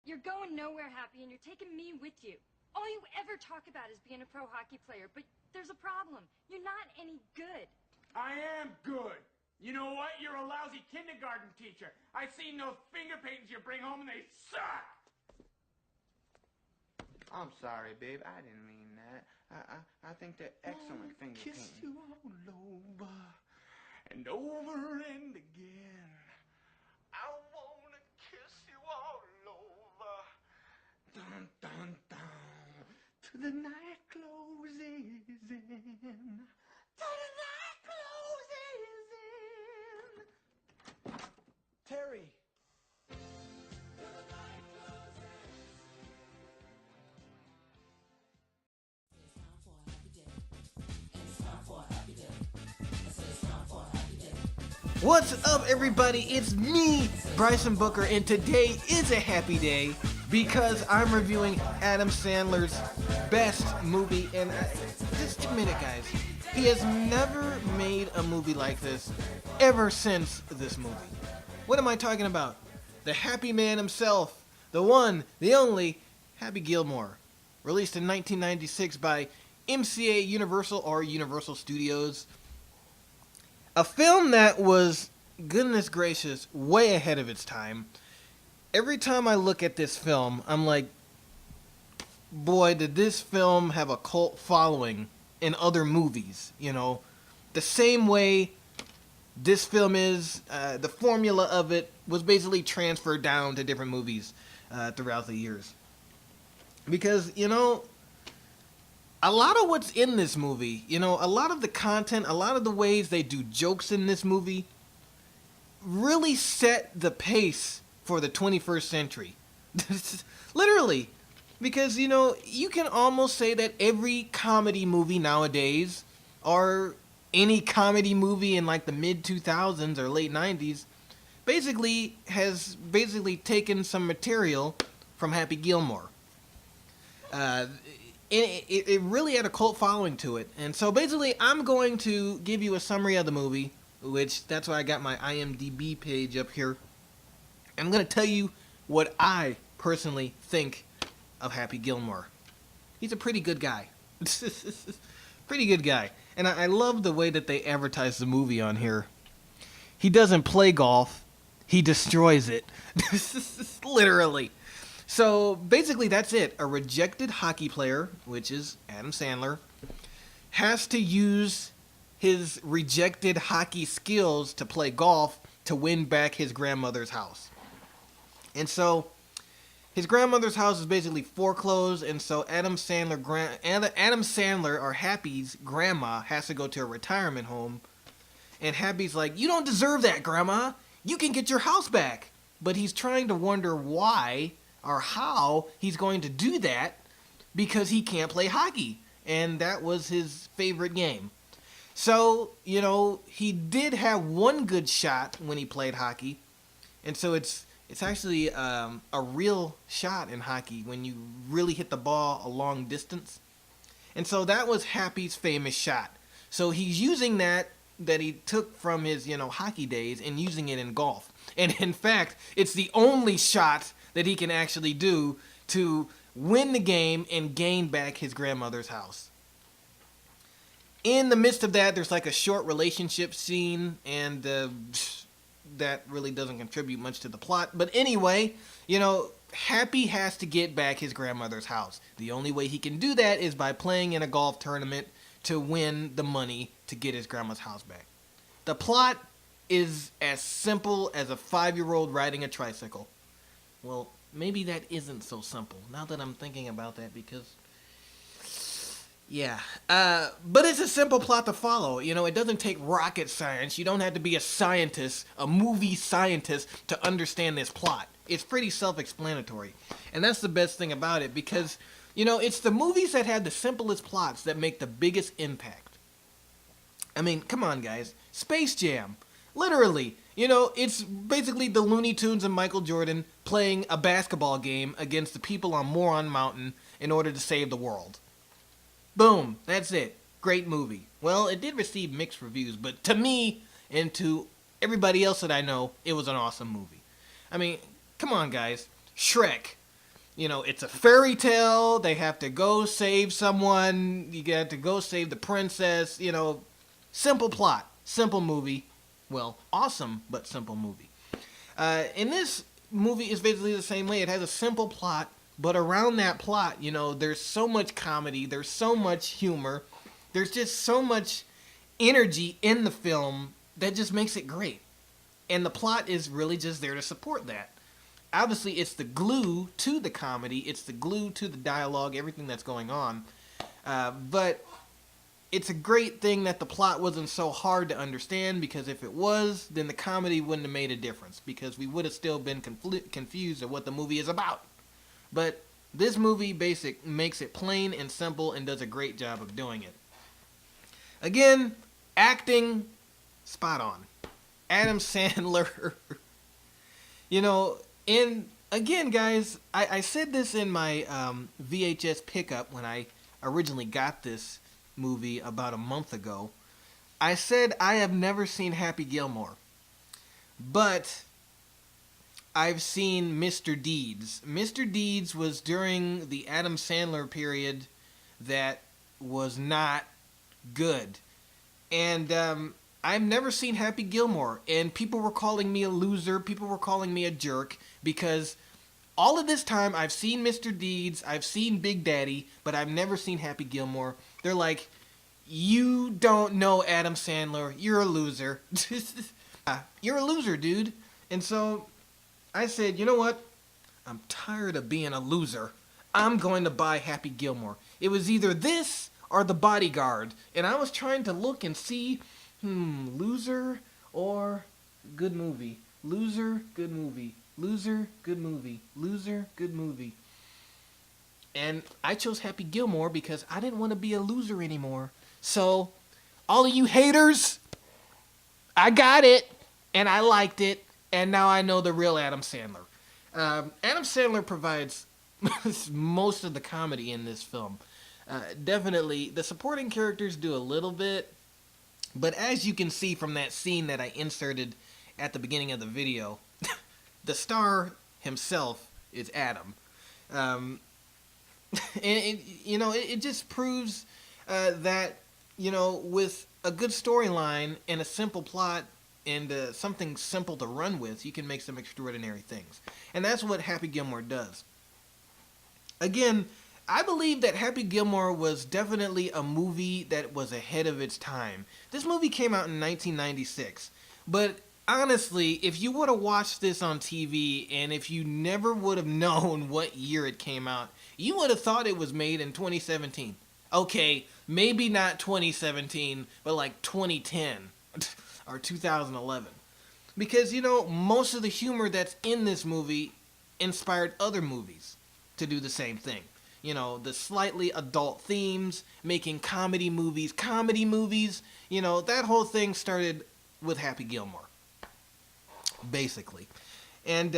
You're going nowhere, Happy, and you're taking me with you. All you ever talk about is being a pro hockey player, but there's a problem. You're not any good. I am good. You know what? You're a lousy kindergarten teacher. I've seen those finger paintings you bring home and they suck. I'm sorry, babe. I didn't mean that. I think they're excellent finger Kiss paintings. you all over and over and again. I wanna kiss you all over. Dun dun dun. To the night closes in. To the night closes in. Terry. What's up, everybody? It's me, Bryson Booker, and today is a happy day because I'm reviewing Adam Sandler's best movie. And just admit it, guys, he has never made a movie like this ever since this movie. What am I talking about? The happy man himself, the one, the only, Happy Gilmore, released in 1996 by MCA Universal or Universal Studios. A film that was, goodness gracious, way ahead of its time. Every time I look at this film, I'm like, boy, did this film have a cult following in other movies, you know. The same way this film is, the formula of it was basically transferred down to different movies throughout the years. Because, you know, a lot of what's in this movie, you know, a lot of the content, a lot of the ways they do jokes in this movie really set the pace for the 21st century. Literally. Because, you know, you can almost say that every comedy movie nowadays, or any comedy movie in like the mid-2000s or late 90s, has taken some material from Happy Gilmore. It really had a cult following to it. And so basically, I'm going to give you a summary of the movie, which that's why I got my IMDb page up here. I'm going to tell you what I personally think of Happy Gilmore. He's a pretty good guy. Pretty good guy. And I love the way that they advertise the movie on here. He doesn't play golf. He destroys it. Literally. So basically that's it. A rejected hockey player, which is Adam Sandler, has to use his rejected hockey skills to play golf to win back his grandmother's house. And so his grandmother's house is basically foreclosed, and so Adam Sandler or Happy's grandma has to go to a retirement home. And Happy's like, "You don't deserve that, Grandma. You can get your house back." But he's trying to wonder why or how he's going to do that because he can't play hockey. And that was his favorite game. So, you know, he did have one good shot when he played hockey. And so it's actually a real shot in hockey when you really hit the ball a long distance. And so that was Happy's famous shot. So he's using that he took from his, you know, hockey days and using it in golf. And in fact, it's the only shot that he can actually do to win the game and gain back his grandmother's house. In the midst of that, there's like a short relationship scene, and that really doesn't contribute much to the plot. But anyway, you know, Happy has to get back his grandmother's house. The only way he can do that is by playing in a golf tournament to win the money to get his grandma's house back. The plot is as simple as a 5-year-old riding a tricycle. Well, maybe that isn't so simple, now that I'm thinking about that, because, yeah. But it's a simple plot to follow. You know, it doesn't take rocket science. You don't have to be a scientist, a movie scientist, to understand this plot. It's pretty self-explanatory. And that's the best thing about it, because, you know, it's the movies that have the simplest plots that make the biggest impact. I mean, come on, guys. Space Jam. Literally. You know, it's basically the Looney Tunes and Michael Jordan playing a basketball game against the people on Moron Mountain in order to save the world. Boom. That's it. Great movie. Well, it did receive mixed reviews, but to me and to everybody else that I know, it was an awesome movie. I mean, come on, guys. Shrek. You know, it's a fairy tale. They have to go save someone. You got to go save the princess. You know, simple plot, simple movie. Well, awesome, but simple movie. And this movie is basically the same way. It has a simple plot, but around that plot, you know, there's so much comedy. There's so much humor. There's just so much energy in the film that just makes it great. And the plot is really just there to support that. Obviously, it's the glue to the comedy. It's the glue to the dialogue, everything that's going on. But it's a great thing that the plot wasn't so hard to understand, because if it was, then the comedy wouldn't have made a difference, because we would have still been confused at what the movie is about. But this movie makes it plain and simple and does a great job of doing it. Again, acting, spot on. Adam Sandler. You know, and again, guys, I said this in my VHS pickup when I originally got this movie about a month ago. I said I have never seen Happy Gilmore, but I've seen Mr. Deeds. Mr. Deeds was during the Adam Sandler period that was not good. And I've never seen Happy Gilmore, and people were calling me a loser, people were calling me a jerk, because all of this time I've seen Mr. Deeds, I've seen Big Daddy, but I've never seen Happy Gilmore. They're like, you don't know Adam Sandler, you're a loser. You're a loser, dude. And so I said, you know what? I'm tired of being a loser. I'm going to buy Happy Gilmore. It was either this or The Bodyguard, and I was trying to look and see, loser or good movie. Loser, good movie. Loser, good movie. Loser, good movie. And I chose Happy Gilmore because I didn't want to be a loser anymore. So, all of you haters, I got it, and I liked it, and now I know the real Adam Sandler. Adam Sandler provides most of the comedy in this film. Definitely, the supporting characters do a little bit, but as you can see from that scene that I inserted at the beginning of the video, the star himself is Adam. And it just proves that, you know, with a good storyline and a simple plot and something simple to run with, you can make some extraordinary things. And that's what Happy Gilmore does. Again, I believe that Happy Gilmore was definitely a movie that was ahead of its time. This movie came out in 1996, but honestly, if you would have watched this on TV and if you never would have known what year it came out, you would have thought it was made in 2017. Okay, maybe not 2017, but like 2010 or 2011. Because, you know, most of the humor that's in this movie inspired other movies to do the same thing. You know, the slightly adult themes, making comedy movies, you know, that whole thing started with Happy Gilmore, basically. And,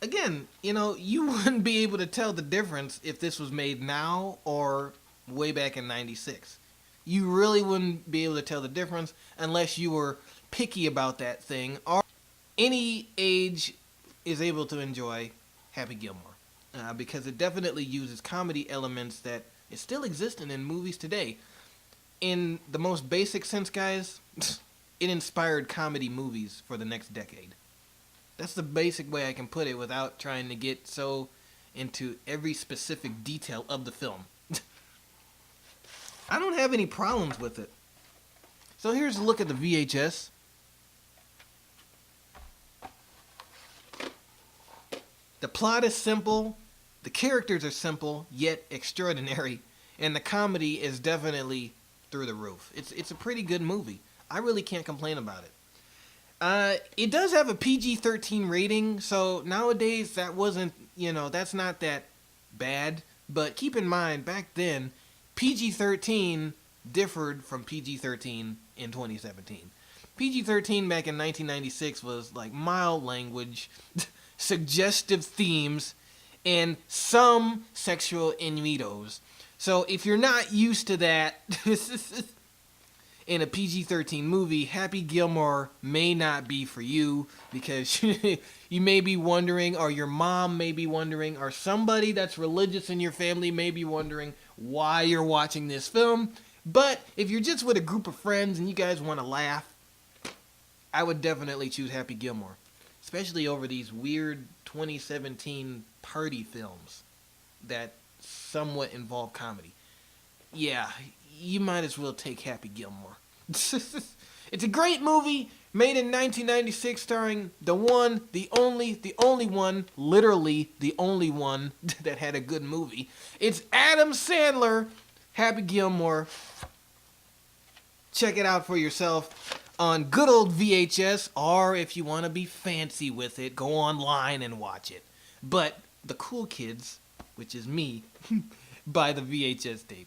again, you know, you wouldn't be able to tell the difference if this was made now or way back in 96. You really wouldn't be able to tell the difference unless you were picky about that thing, or any age is able to enjoy Happy Gilmore. Because it definitely uses comedy elements that is still existing in movies today. In the most basic sense, guys, it inspired comedy movies for the next decade. That's the basic way I can put it without trying to get so into every specific detail of the film. I don't have any problems with it. So here's a look at the VHS. The plot is simple, the characters are simple, yet extraordinary, and the comedy is definitely through the roof. It's a pretty good movie. I really can't complain about it. It does have a PG-13 rating, so nowadays that wasn't, you know, that's not that bad. But keep in mind, back then, PG-13 differed from PG-13 in 2017. PG-13 back in 1996 was like mild language, suggestive themes, and some sexual innuendos. So if you're not used to that, in a PG-13 movie, Happy Gilmore may not be for you, because you may be wondering, or your mom may be wondering, or somebody that's religious in your family may be wondering why you're watching this film. But if you're just with a group of friends and you guys want to laugh, I would definitely choose Happy Gilmore, especially over these weird 2017 party films that somewhat involve comedy. Yeah, you might as well take Happy Gilmore. It's a great movie made in 1996, starring the one, the only one, literally the only one that had a good movie. It's Adam Sandler, Happy Gilmore. Check it out for yourself on good old VHS, or if you want to be fancy with it, go online and watch it. But the cool kids, which is me, buy the VHS tape.